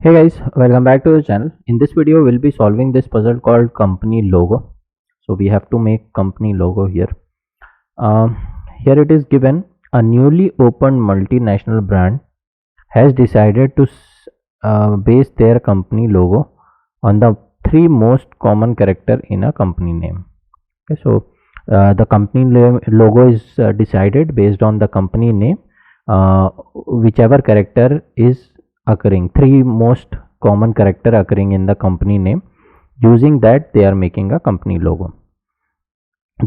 Hey guys, welcome back to the channel. In this video, we'll be solving this puzzle called company logo. So we have to make company logo here. Um, Here it is given: a newly opened multinational brand has decided to base their company logo on the three most common character in a company name. Okay, so the company name logo is decided based on the company name, whichever character is occurring, three most common character occurring in the company name. Using that, they are making a company logo.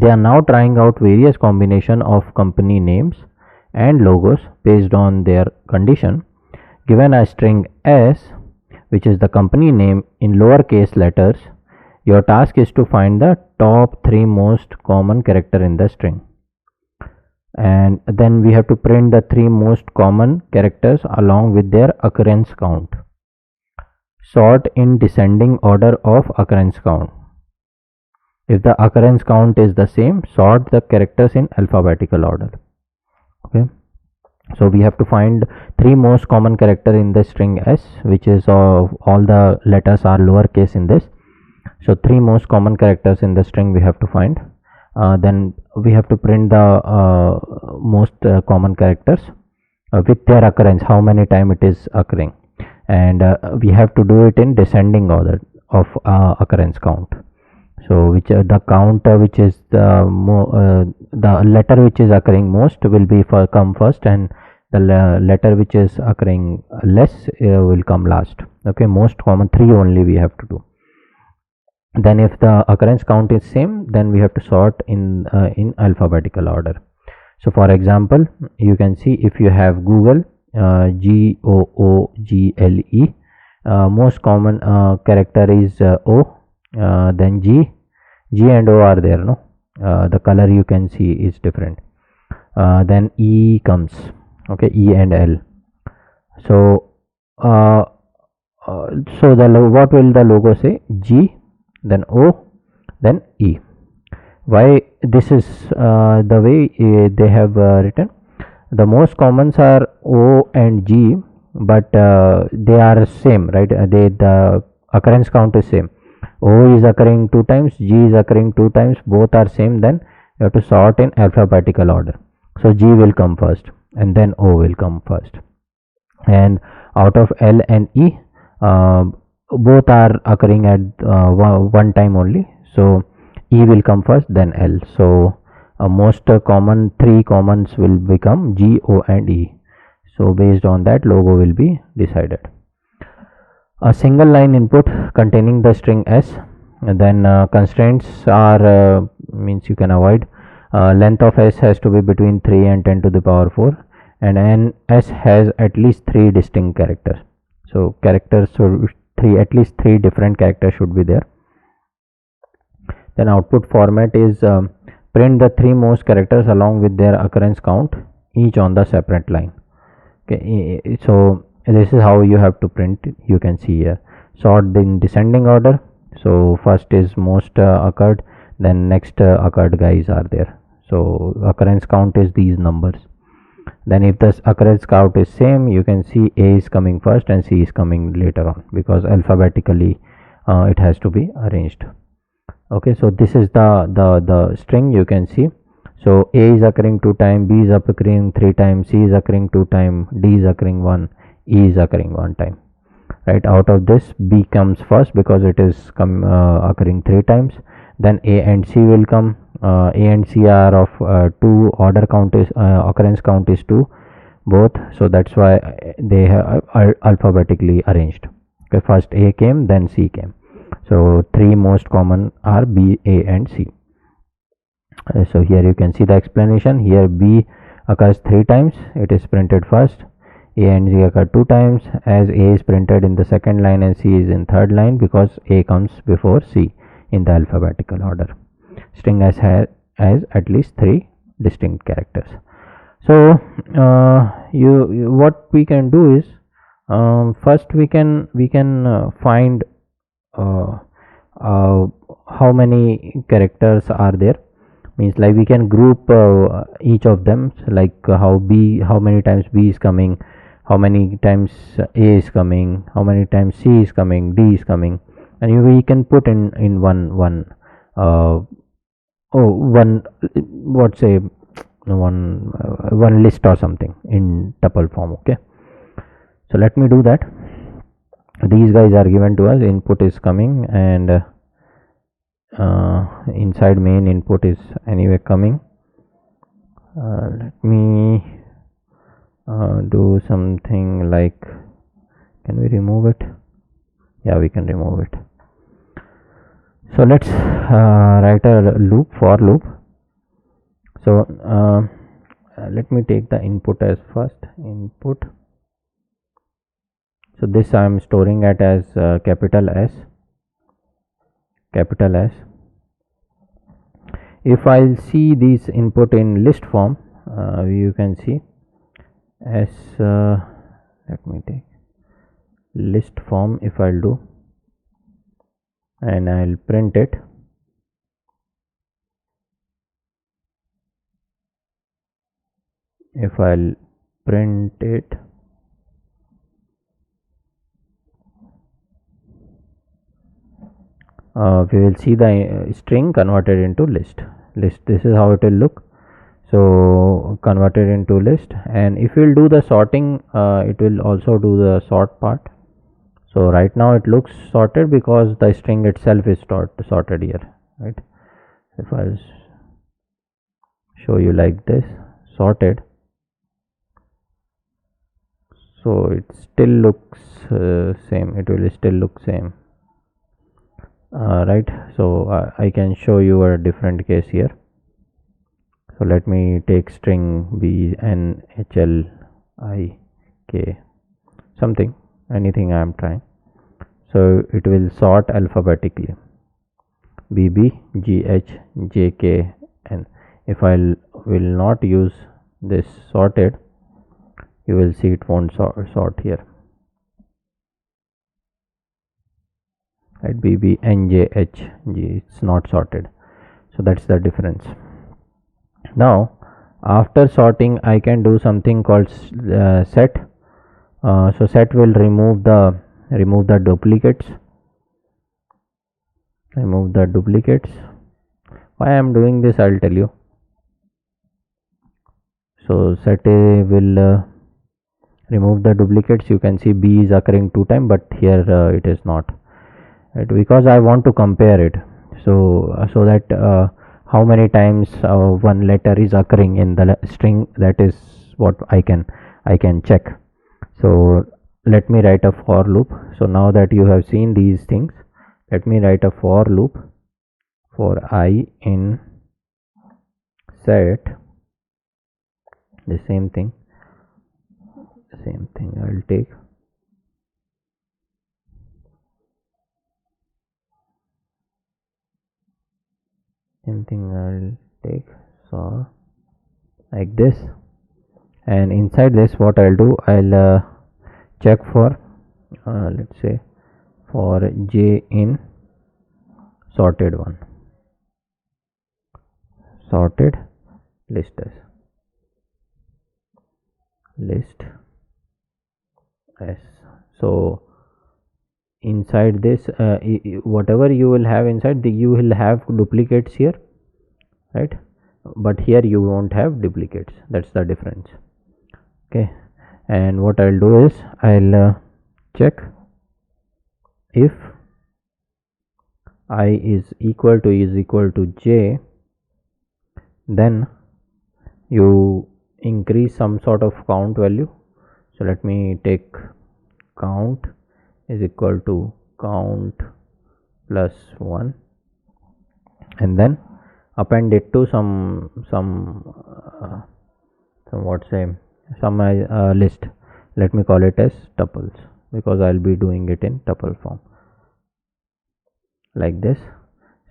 They are now trying out various combination of company names and logos based on their condition. Given a string S, which is the company name in lowercase letters, your task is to find the top three most common character in the string, and then we have to print the three most common characters along with their occurrence count. Sort in descending order of occurrence count. If the occurrence count is the same, sort the characters in alphabetical order. Okay, so we have to find three most common character in the string S, which is all the letters are lowercase in this. So three most common characters in the string we have to find. Then we have to print the most common characters with their occurrence, how many time it is occurring, and we have to do it in descending order of occurrence count. So which the count which is the letter which is occurring most will be come first, and the letter which is occurring less will come last. Okay, most common three only we have to do. Then if the occurrence count is same, then we have to sort in alphabetical order. So for example, you can see if you have Google, Google, most common character is O, then G and O are there, no? The color you can see is different. Then E comes, okay, E and L. So what will the logo say? G, then O, then E. Why this is the way they have written? The most commons are O and G, but they are same, right? The occurrence count is same. O is occurring 2 times, G is occurring 2 times, both are same. Then you have to sort in alphabetical order. So G will come first, and then O will come first. And out of L and E, both are occurring at one time only. So E will come first, then L. So most common three commons will become G, O and E. So based on that, logo will be decided. A single line input containing the string S, and then constraints are means you can avoid. Length of S has to be between 3 and 10 to the power 4, and n S has at least 3 distinct characters. So characters, so at least 3 different characters should be there. Then output format is print the 3 most characters along with their occurrence count, each on the separate line. Okay, so this is how you have to print it. You can see here, sort in descending order. So first is most occurred, then next occurred guys are there. So occurrence count is these numbers. Then if the occurrence count is same, you can see A is coming first and C is coming later on, because alphabetically it has to be arranged. Okay, so this is the string you can see. So A is occurring 2 times, B is occurring 3 times, C is occurring 2 times, D is occurring 1, E is occurring 1 time. Right, out of this B comes first because it is occurring 3 times. Then A and C will come. A and C are of 2, order count is occurrence count is 2 both, so that's why they are alphabetically arranged. Okay, first A came, then C came. So 3 most common are B, A and C. So here you can see the explanation. Here B occurs 3 times, it is printed first. A and Z occur 2 times, as A is printed in the second line and C is in third line, because A comes before C in the alphabetical order. String has at least 3 distinct characters. So what we can do is, first we can find how many characters are there. Means like we can group each of them, like how many times B is coming, how many times A is coming, how many times C is coming, D is coming, and we can put in one uh, one what say one list or something in tuple form. Okay, so let me do that. These guys are given to us, input is coming, and inside main input is anyway coming. Let me do something like, can we remove it? Yeah, we can remove it. So let's write a loop, for loop. So let me take the input as first input. So this I am storing it as capital S. If I'll see these input in list form, you can see as let me take list form. If I'll do, and I'll print it, if I'll print it, we will see the string converted into list. This is how it will look. So converted into list, and if we'll do the sorting, it will also do the sort part. So right now it looks sorted because the string itself is sorted here, right? If I show you like this, sorted, so it still looks same, it will still look same, right? So I can show you a different case here. So let me take string b n h l I k something, anything I am trying. So it will sort alphabetically, b b g h j k n. If I will not use this sorted, you will see it won't sort here, right? b b n j h g, it's not sorted. So that's the difference. Now after sorting, I can do something called set. So set will remove the duplicates. Why I am doing this, I'll tell you. So set will remove the duplicates. You can see b is occurring 2 times, but here it is not, right? Because I want to compare it. So so that how many times one letter is occurring in the string, that is what I can check. So let me write a for loop. So now that you have seen these things, let me write a for loop for I in set. The same thing I'll take so like this, and inside this what I'll do, I'll check for let's say for j in sorted one, sorted list s. So inside this whatever you will have inside, you will have duplicates here, right? But here you won't have duplicates. That's the difference. Okay, and what I'll do is I'll check if I is equal to j, then you increase some sort of count value. So let me take count is equal to count plus 1, and then append it to some what say some list. Let me call it as tuples, because I'll be doing it in tuple form like this.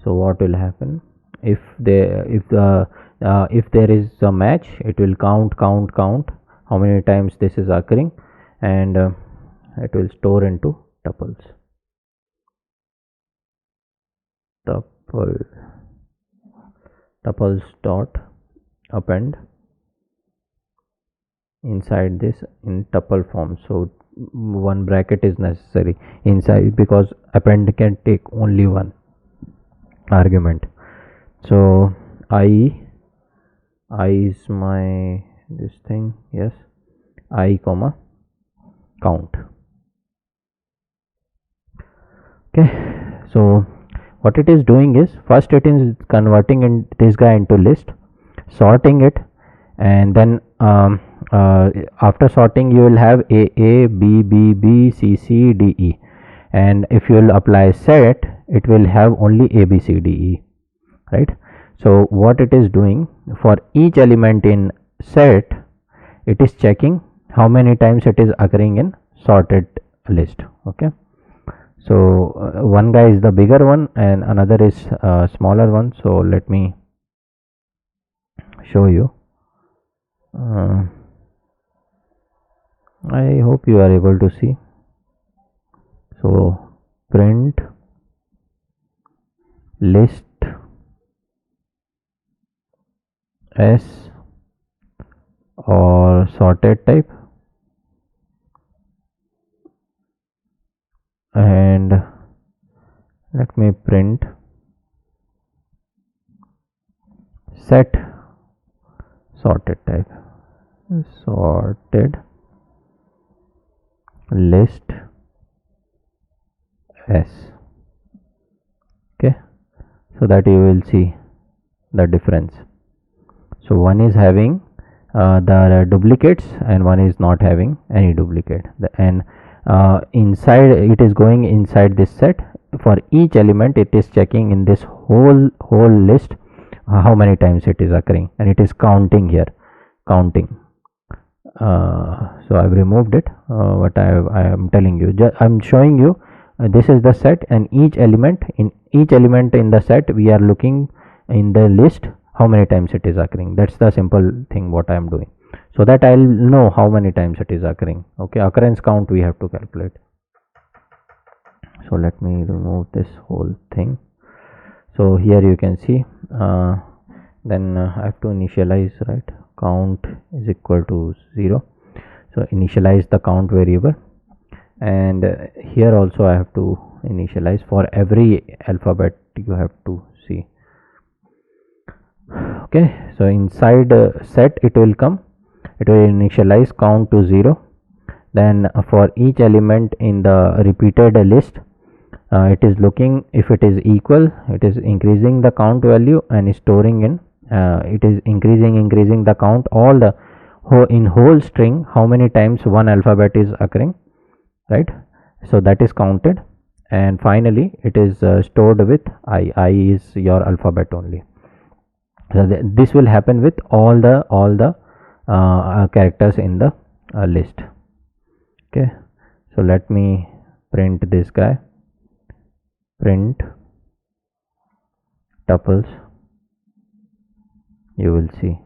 So what will happen, if there is a match, it will count how many times this is occurring, and it will store into tuples. Tuples dot append inside this in tuple form. So one bracket is necessary inside because append can take only one argument. So I is my this thing, yes, I comma count. Okay, so what it is doing is first it is converting in this guy into list, sorting it, and then after sorting you will have a b b b c c d e, and if you will apply set it will have only a b c d e, right? So what it is doing for each element in set, it is checking how many times it is occurring in sorted list. Okay, so one guy is the bigger one and another is smaller one. So let me show you. I hope you are able to see. So print list s or sorted type, and let me print set sorted type, sorted list s. Okay, so that you will see the difference. So one is having the duplicates and one is not having any duplicate, and inside it is going inside this set. For each element it is checking in this whole list how many times it is occurring, and it is counting here, counting. So I've removed it, but I am telling you, I'm showing you this is the set, and each element in the set we are looking in the list how many times it is occurring. That's the simple thing what I am doing, so that I'll know how many times it is occurring. Okay, occurrence count we have to calculate. So let me remove this whole thing. So here you can see, then I have to initialize, right? Count is equal to 0. So initialize the count variable, and here also I have to initialize for every alphabet. You have to see. Okay, so inside set it will come, it will initialize count to 0. Then for each element in the repeated list, it is looking if it is equal, it is increasing the count value and storing in, it is increasing the count all the in whole string how many times one alphabet is occurring, right? So that is counted, and finally it is stored with I is your alphabet only. So this will happen with all the characters in the list. Okay, so let me print this guy, print tuples. You will see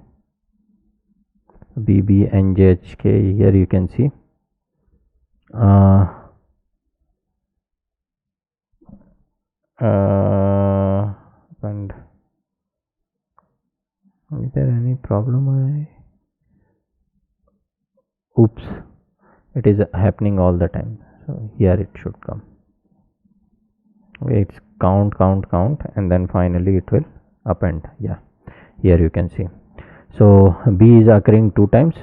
BBNJHK. Here you can see and is there any problem? Oops, it is happening all the time. So here it should come. It's count, and then finally it will append. Yeah, here you can see. So B is occurring 2 times,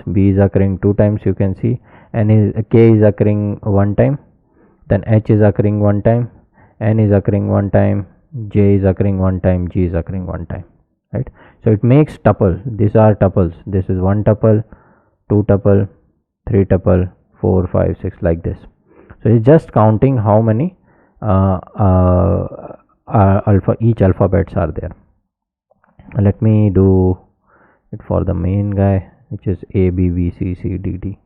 you can see, and K is occurring 1 time, then H is occurring 1 time, N is occurring 1 time, J is occurring 1 time, G is occurring 1 time, right? So it makes tuple. These are tuples. This is 1 tuple, 2 tuple, 3 tuple, 4, 5, 6, like this. So it's just counting how many each alphabets are there. Let me do it for the main guy, which is A B B C C D D,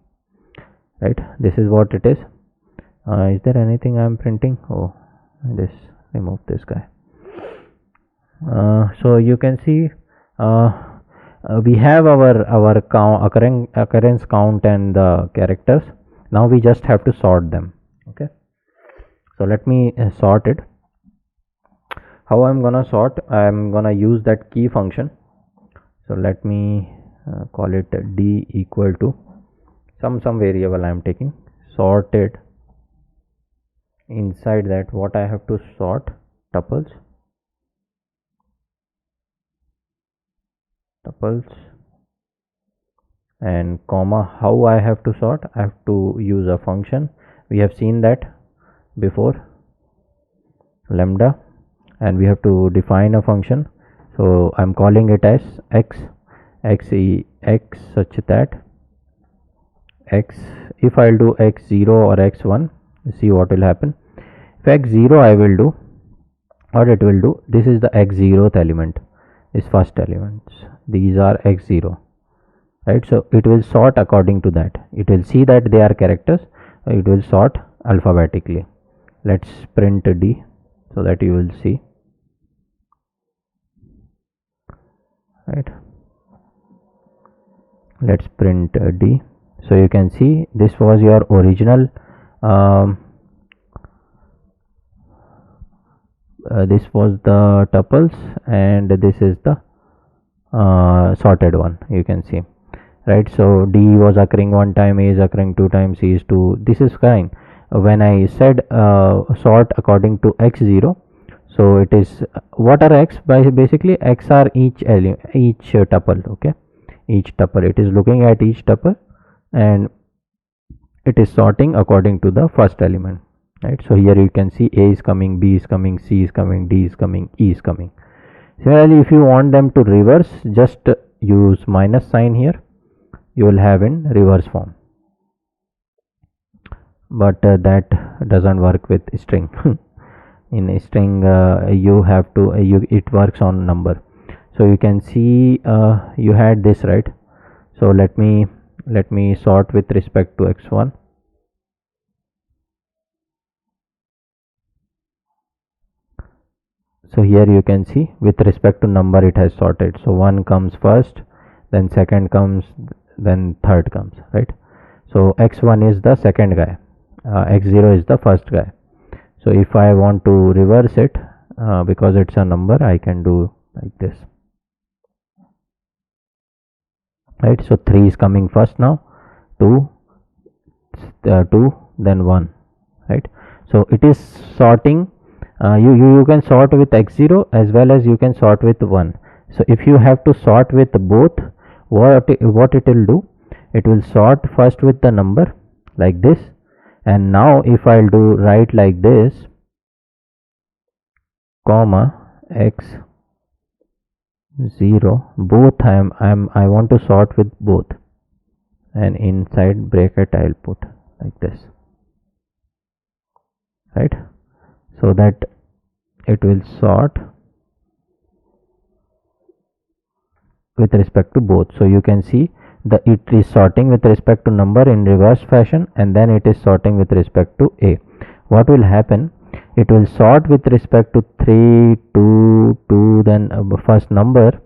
right? This is what it is. Is there anything I am printing? Oh, this, remove this guy. So you can see we have our count, occurrence count and the characters. Now we just have to sort them. Okay, so let me sort it. How I'm gonna sort? I'm gonna use that key function. So let me call it D equal to some variable I am taking, sorted. Inside that, what I have to sort, tuples, and comma. How I have to sort? I have to use a function. We have seen that before, lambda, and we have to define a function. So I'm calling it as x such that x, if I'll do x0 or x1, see what will happen. If x0 I will do, what it will do, this is the x0th element, is first elements, these are x0, right? So it will sort according to that. It will see that they are characters, it will sort alphabetically. Let's print d so that you will see, right? Let's print d. So you can see this was your original this was the tuples, and this is the sorted one, you can see, right? So d was occurring one time, a is occurring two times, c is 2. This is fine. When I said sort according to x0, so it is, what are x? By basically x are each tuple, okay? Each tuple, it is looking at each tuple and it is sorting according to the first element, right? So here you can see a is coming, b is coming, c is coming, d is coming, e is coming. Similarly, if you want them to reverse, just use minus sign here, you will have in reverse form, but that doesn't work with string. In a string you have to it works on number. So you can see you had this, right? So let me sort with respect to x1. So here you can see with respect to number it has sorted. So 1 comes first, then second comes, then third comes, right? So x1 is the second guy, x0 is the first guy. So if I want to reverse it, because it's a number, I can do like this, right? So 3 is coming first now, 2, then 1, right? So it is sorting. You can sort with x0 as well as you can sort with 1. So if you have to sort with both, what it will do, it will sort first with the number like this, and now if I'll do write like this, comma x0, both I want to sort with both, and inside bracket I'll put like this, right? So that it will sort with respect to both. So you can see that it is sorting with respect to number in reverse fashion, and then it is sorting with respect to a. What will happen, it will sort with respect to 3, 2, 2, then first number,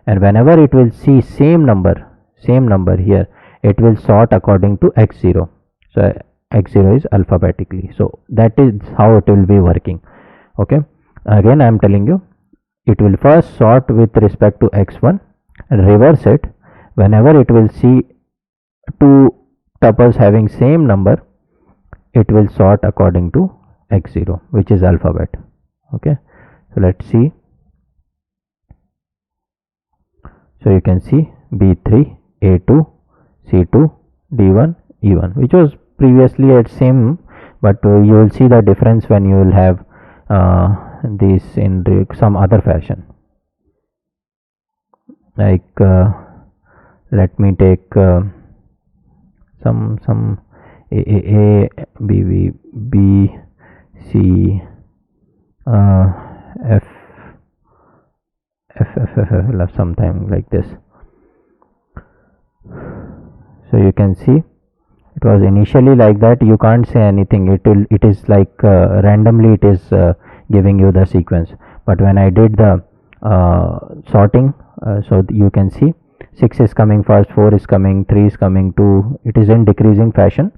and whenever it will see same number here, it will sort according to x0. So x0 is alphabetically. So that is how it will be working, okay? Again I am telling you, it will first sort with respect to x1 and reverse it. Whenever it will see two tuples having same number, it will sort according to x0, which is alphabet, okay? So let's see. So you can see b3, a2, c2, d1, e1, which was previously at same, but you will see the difference when you will have this in some other fashion. Like let me take some a b c f sometime like this. So you can see it was initially like that, you can't say anything, it is like randomly it is giving you the sequence. But when I did the sorting, so you can see 6 is coming first, 4 is coming, 3 is coming, 2, it is in decreasing fashion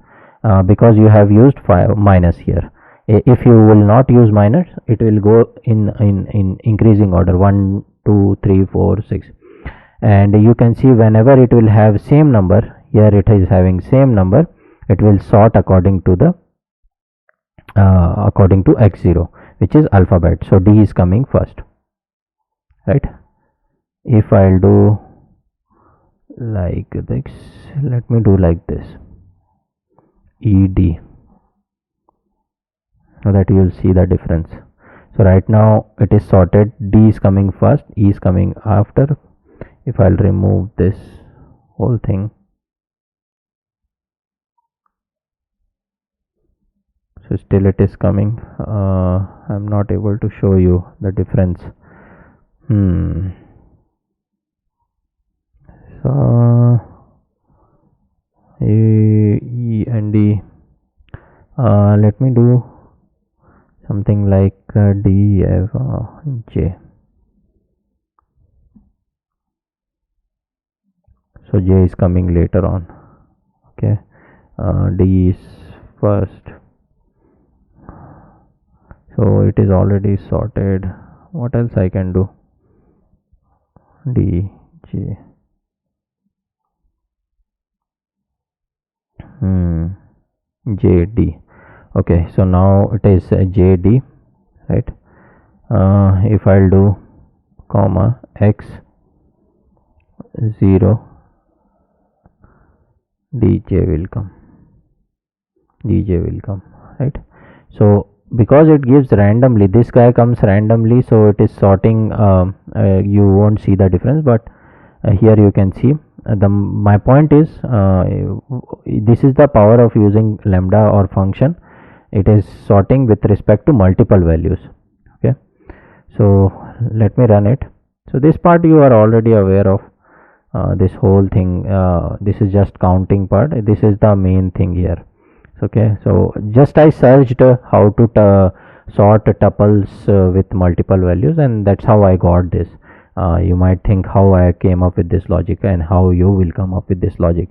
because you have used minus here. If you will not use minus, it will go in increasing order, 1, 2, 3, 4, 6. And you can see whenever it will have same number, here it is having same number, it will sort according to the according to x0, which is alphabet. So D is coming first, right? If I'll do like this, let me do like this, ED, so that you will see the difference. So right now it is sorted, D is coming first, E is coming after. If I'll remove this whole thing, so still it is coming. I'm not able to show you the difference. So E and D, let me do something like D, F, J. So J is coming later on. Okay, D is first. So it is already sorted. What else I can do? D, J. J, D. Okay, so now it is J, D, right? If I'll do comma X 0, DJ will come, DJ will come, right? So because it gives randomly, this guy comes randomly, so it is sorting. You won't see the difference, but here you can see. My point is, this is the power of using lambda or function. It is sorting with respect to multiple values. Okay, so let me run it. So this part you are already aware of. This whole thing, this is just counting part, this is the main thing here. Okay, so just I searched how to sort tuples with multiple values, and that's how I got this. You might think how I came up with this logic and how you will come up with this logic.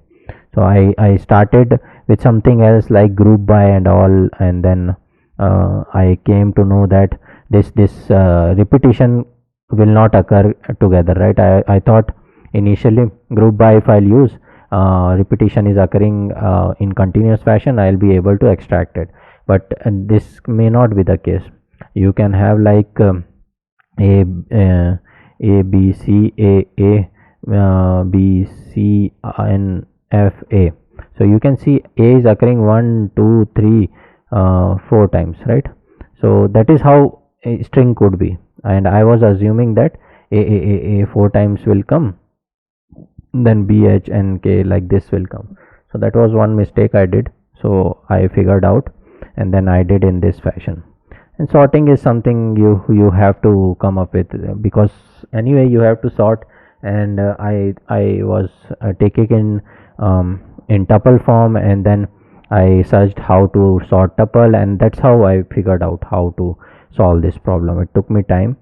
So I started with something else like group by and all, and then I came to know that this repetition will not occur together, right? I thought initially group by, if I'll use repetition is occurring in continuous fashion, I'll be able to extract it, but this may not be the case. You can have like a B C A B C N F A. So you can see A is occurring 1 2 3 4 times, right? So that is how a string could be, and I was assuming that A 4 times will come, then B H N K like this will come. So that was one mistake I did, so I figured out, and then I did in this fashion. And sorting is something you have to come up with, because anyway you have to sort, and I was taking in tuple form, and then I searched how to sort tuple, and that's how I figured out how to solve this problem. It took me time,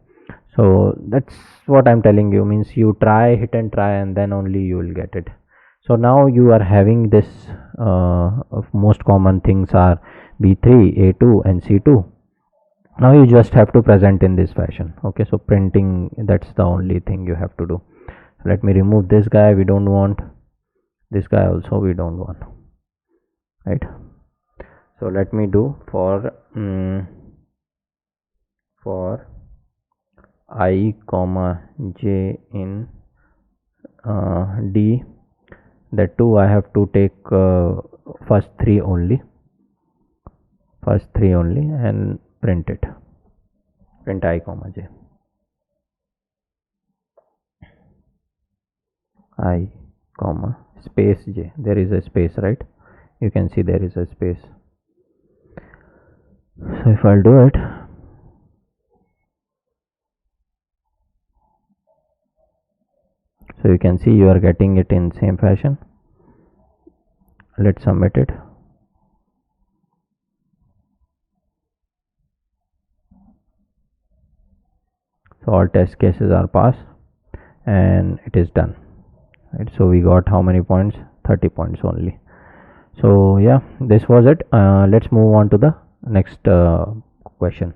so that's what I'm telling you, means you try, hit and try, and then only you will get it. So now you are having this most common things are B3, A2 and C2. Now you just have to present in this fashion. Okay, so printing, that's the only thing you have to do. Let me remove this guy, we don't want this guy also, we don't want, right? So let me do for I comma j in D, that too I have to take first three only, and print it, print I comma j, I comma space j, there is a space, right? You can see there is a space. So if I'll do it, so you can see you are getting it in same fashion. Let's submit it. So all test cases are passed and it is done, right? So we got how many points? 30 points only. So yeah, this was it. Let's move on to the next question.